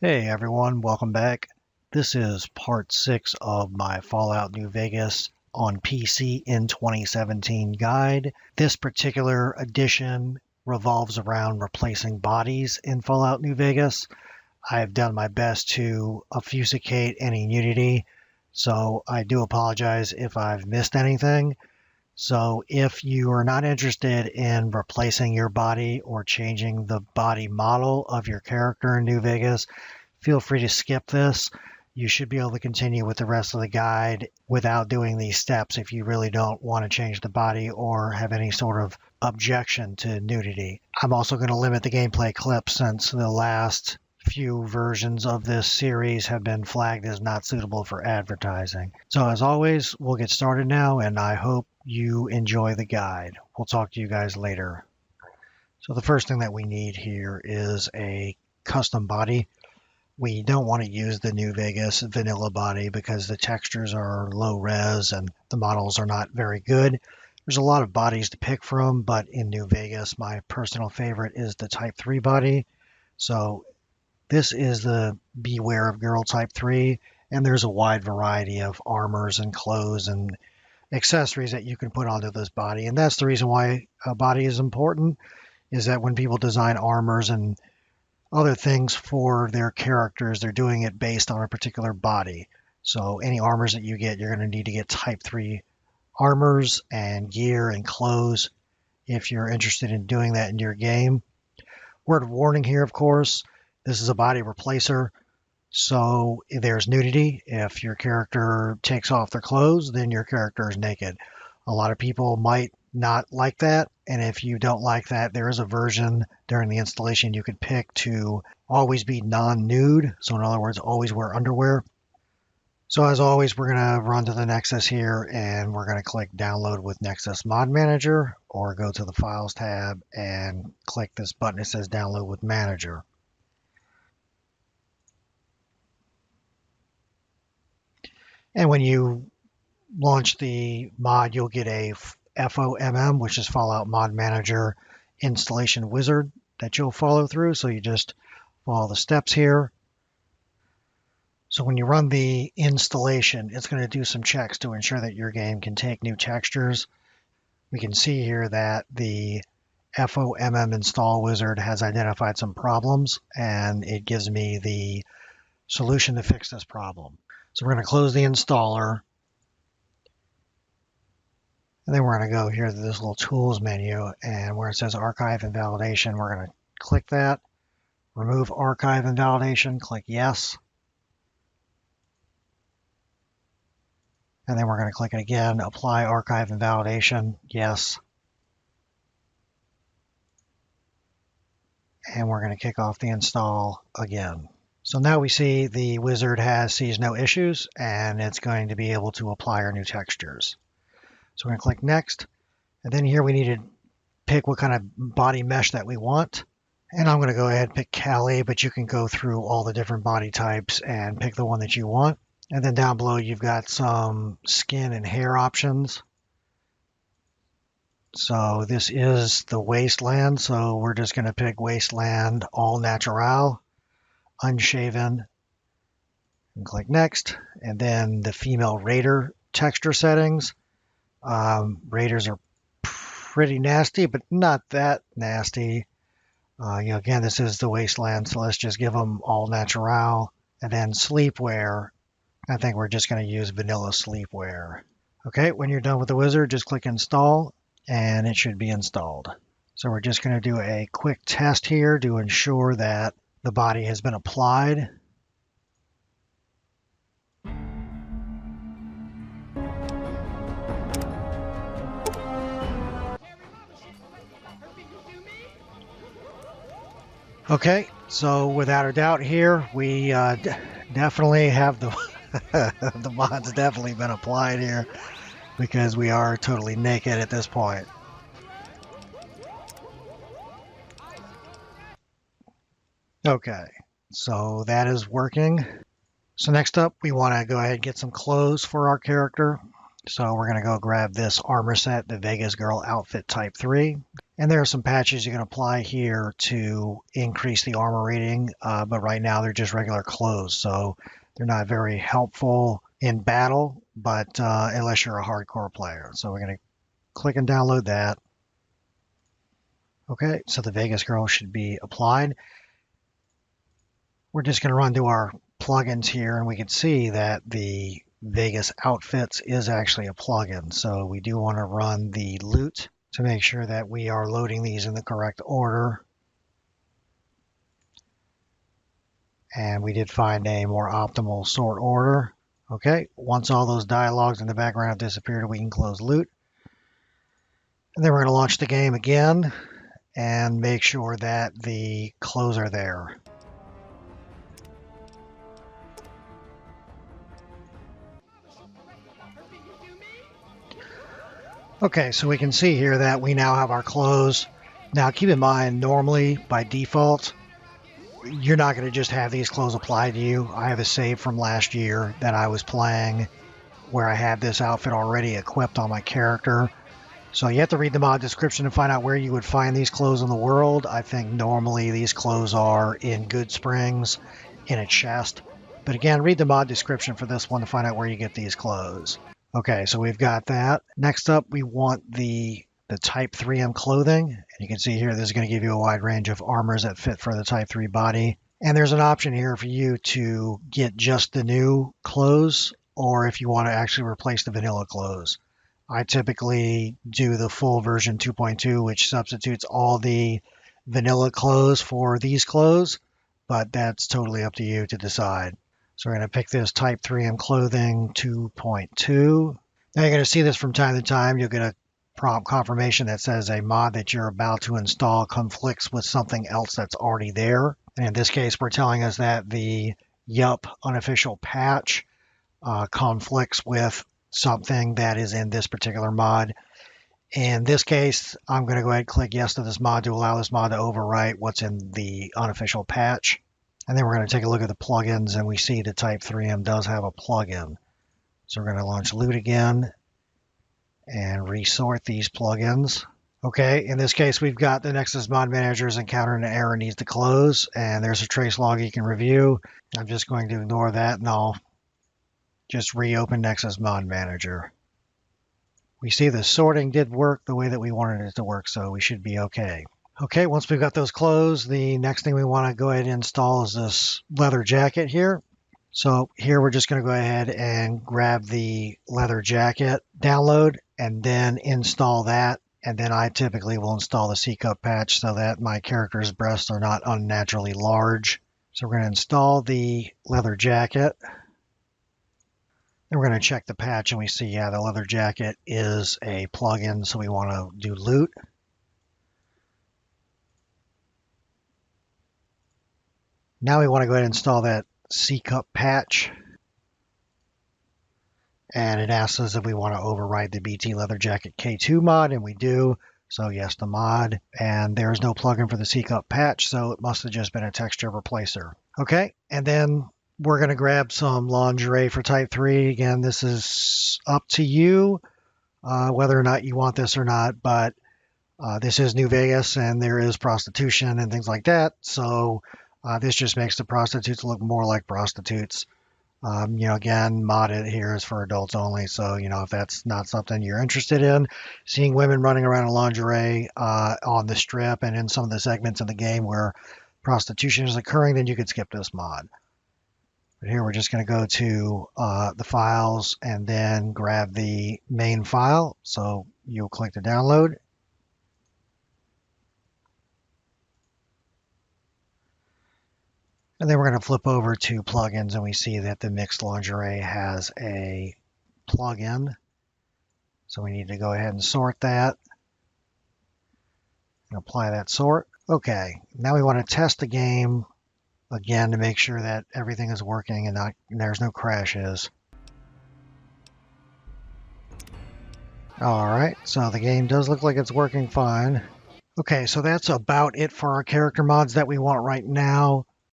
Hey everyone, welcome back. This is part 6 of my Fallout New Vegas on PC in 2017 guide. This particular edition revolves around replacing bodies in Fallout New Vegas. I've done my best to obfuscate any nudity, so I do apologize if I've missed anything. So if you are not interested in replacing your body or changing the body model of your character in New Vegas, feel free to skip this. You should be able to continue with the rest of the guide without doing these steps if you really don't want to change the body or have any sort of objection to nudity. I'm also going to limit the gameplay clips since the last few versions of this series have been flagged as not suitable for advertising. So as always, we'll get started now, and I hope you enjoy the guide. We'll talk to you guys later. So the first thing that we need here is a custom body. We don't want to use the New Vegas vanilla body because the textures are low res and the models are not very good. There's a lot of bodies to pick from, but in New Vegas, my personal favorite is the Type 3 body. So this is the Beware of Girl Type 3, and there's a wide variety of armors and clothes and accessories that you can put onto this body. And that's the reason why a body is important, is that when people design armors and other things for their characters, they're doing it based on a particular body. So any armors that you get, you're going to need to get Type 3 armors and gear and clothes if you're interested in doing that in your game. Word of warning here, of course, this is a body replacer, so there's nudity. If your character takes off their clothes, then your character is naked. A lot of people might not like that, and if you don't like that, there is a version during the installation you could pick to always be non-nude. So in other words, always wear underwear. So as always, we're going to run to the Nexus here, and we're going to click download with Nexus Mod Manager, or go to the Files tab and click this button that says download with Manager. And when you launch the mod, you'll get a FOMM, which is Fallout Mod Manager installation wizard that you'll follow through. So you just follow the steps here. So when you run the installation, it's going to do some checks to ensure that your game can take new textures. We can see here that the FOMM install wizard has identified some problems, and it gives me the solution to fix this problem. So we're going to close the installer. And then we're going to go here to this little tools menu, and where it says archive and validation, we're going to click that. Remove archive and validation, click yes. And then we're going to click it again, apply archive and validation, yes. And we're going to kick off the install again. So now we see the wizard sees no issues, and it's going to be able to apply our new textures. So we're going to click next, and then here we need to pick what kind of body mesh that we want. And I'm going to go ahead and pick Cali, but you can go through all the different body types and pick the one that you want. And then down below, you've got some skin and hair options. So this is the Wasteland, so we're just going to pick Wasteland All Natural, Unshaven, and click next. And then the female Raider texture settings. Raiders are pretty nasty, but not that nasty. Again, this is the Wasteland, so let's just give them All Natural. And then sleepwear, I think we're just going to use vanilla sleepwear. Okay, when you're done with the wizard, just click install, and it should be installed. So we're just going to do a quick test here to ensure that the body has been applied. Okay, so without a doubt here, we definitely have the the mod's definitely been applied here because we are totally naked at this point. Okay, so that is working. So next up, we want to go ahead and get some clothes for our character. So we're going to go grab this armor set, the Vegas Girl Outfit Type 3. And there are some patches you can apply here to increase the armor rating, but right now they're just regular clothes, so they're not very helpful in battle, but unless you're a hardcore player. So we're going to click and download that. Okay, so the Vegas Girl should be applied. We're just going to run through our plugins here, and we can see that the Vegas Outfits is actually a plugin. So we do want to run the loot to make sure that we are loading these in the correct order. And we did find a more optimal sort order. Okay, once all those dialogues in the background have disappeared, we can close loot. And then we're going to launch the game again and make sure that the clothes are there. Okay, so we can see here that we now have our clothes. Now keep in mind, normally by default, you're not going to just have these clothes applied to you. I have a save from last year that I was playing where I had this outfit already equipped on my character. So you have to read the mod description to find out where you would find these clothes in the world. I think normally these clothes are in Good Springs in a chest. But again, read the mod description for this one to find out where you get these clothes. Okay, so we've got that. Next up, we want the Type 3M clothing. And you can see here, this is going to give you a wide range of armors that fit for the Type 3 body. And there's an option here for you to get just the new clothes, or if you want to actually replace the vanilla clothes. I typically do the full version 2.2, which substitutes all the vanilla clothes for these clothes, but that's totally up to you to decide. So we're going to pick this Type 3M Clothing 2.2. Now you're going to see this from time to time. You'll get a prompt confirmation that says a mod that you're about to install conflicts with something else that's already there. And in this case, we're telling us that the Yup unofficial patch conflicts with something that is in this particular mod. In this case, I'm going to go ahead and click yes to this mod to allow this mod to overwrite what's in the unofficial patch. And then we're going to take a look at the plugins, and we see the Type 3M does have a plugin. So we're going to launch Loot again and resort these plugins. Okay, in this case, we've got the Nexus Mod Manager is encountering an error, needs to close, and there's a trace log you can review. I'm just going to ignore that, and I'll just reopen Nexus Mod Manager. We see the sorting did work the way that we wanted it to work, so we should be okay. Okay, once we've got those closed, the next thing we want to go ahead and install is this leather jacket here. So here we're just going to go ahead and grab the leather jacket, download, and then install that. And then I typically will install the C-cup patch so that my character's breasts are not unnaturally large. So we're going to install the leather jacket. Then we're going to check the patch, and we see, yeah, the leather jacket is a plugin, so we want to do loot. Now we want to go ahead and install that C-cup patch. And it asks us if we want to override the BT Leather Jacket K2 mod, and we do. So yes, the mod. And there's no plugin for the C-cup patch, so it must have just been a texture replacer. Okay, and then we're going to grab some lingerie for Type 3. Again, this is up to you whether or not you want this or not, but this is New Vegas, and there is prostitution and things like that. So this just makes the prostitutes look more like prostitutes. Again, modded here is for adults only. So, if that's not something you're interested in, seeing women running around in lingerie on the strip and in some of the segments in the game where prostitution is occurring, then you could skip this mod. But here we're just going to go to the files and then grab the main file. So you'll click to download. And then we're going to flip over to plugins, and we see that the mixed lingerie has a plugin. So we need to go ahead and sort that and apply that sort. Okay, now we want to test the game again to make sure that everything is working and there's no crashes. All right, so the game does look like it's working fine. Okay, so that's about it for our character mods that we want right now.